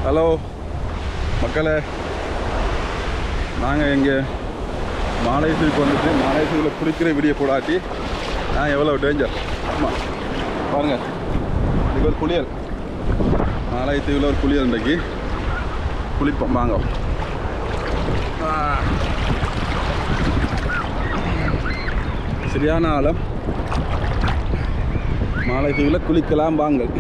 Hello மக்களே, நாங்கள் இங்கே மாலைத்தீவுக்கு வந்துட்டு மாலைத்தீவில் குளிக்கிற வீடியோ போடாட்டி எவ்வளோ டேஞ்சர். ஆமாம் பாருங்கள், இது ஒரு குளியல். மாலைத்தீவில் ஒரு குளியல் இன்றைக்கி குளிப்போம் வாங்க. சரியான ஆழம். மாலைத்தீவில் குளிக்கலாம் வாங்க.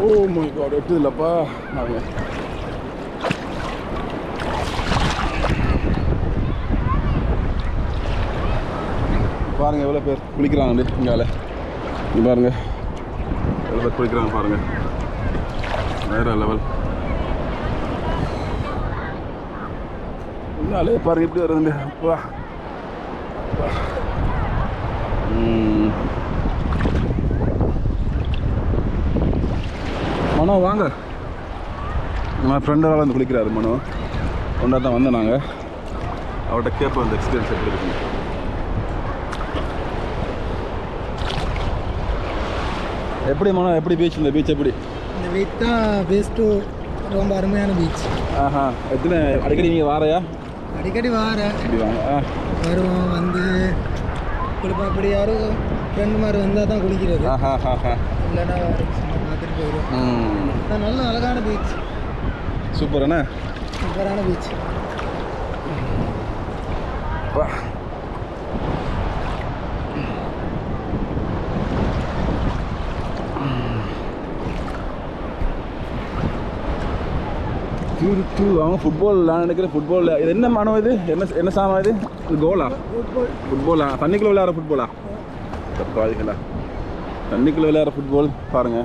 ஓ மை காட், எட்டு இல்லைப்பா. பாருங்கள் எவ்வளோ பேர் குளிக்கிறாங்க இங்கால. இங்கே பாருங்கள் எவ்வளோ பேர் குளிக்கிறாங்க பாருங்கள். வேறு லெவல். இங்காலே பாருங்கள் எப்படி வருதுங்க. அப்பா மனோ வாங்க. நம்ம ஃப்ரெண்டரால் வந்து குளிக்கிறாரு மனோ. ஒன்றா தான் வந்தோம் நாங்கள். அவர்கிட்ட கேட்போம் அந்த எக்ஸ்பீரியன்ஸ் எப்படி இருக்குங்க. எப்படி மனோ, எப்படி பீச்? இந்த பீச் எப்படி? இந்த பீச் தான் பெஸ்ட்டு, ரொம்ப அருமையான பீச். ஆஹா, எத்தனை அடிக்கடி நீங்கள் வாரையா? அடிக்கடி வாரேன். அப்படி வாங்க. வருவோம், வந்து குளிப்போம். அப்படி யாரும் ஃப்ரெண்டு மாதிரி வந்தால் தான் குளிக்கிறது. இல்லைன்னா சும்மா பார்த்துட்டு போயிடுவோம். நல்ல அழகான பீச். சூப்பரான சூப்பரான பீச். அவங்க ஃபுட்பால் நான் நினைக்கிறேன். ஃபுட்பால் இது என்ன மாணவ, இது என்ன சாமான் இது? கோலா? ஃபுட்பாலா? தண்ணிக்குள்ள விளையாடுற ஃபுட்பாலா? தப்பாதிகளா, தண்ணிக்குள்ள விளையாடுற ஃபுட்பால் பாருங்க.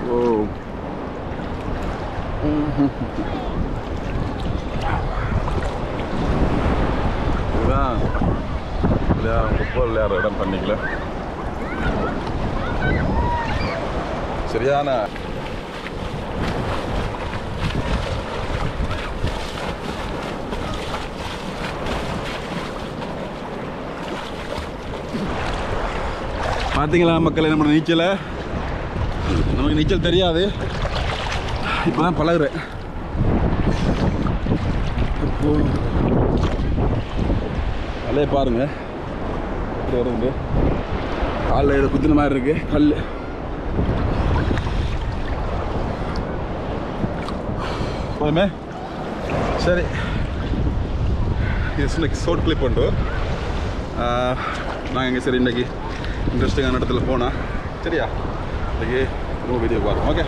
ஓ இதுதான் ஃபுட்பால் விளையாடுற இடம் தண்ணிக்குள்ள. சரியான பார்த்தீங்களா மக்கள், நம்ம நீச்சலை, நமக்கு நீச்சல் தெரியாது, இப்போ தான் பழகுறேன். அலைய பாருங்க இப்படி வருது. காலில் இதை குத்தின மாதிரி இருக்கு கல். போதுமே. சரி, இது ஷார்ட் கிளிப் உண்டு. நாங்கள் இங்கே சரி இன்றைக்கி இன்ட்ரெஸ்டிங்கான இடத்துல போனால் சரியா, இன்றைக்கி ரொம்ப வீடியோ பார்ப்போம். ஓகே.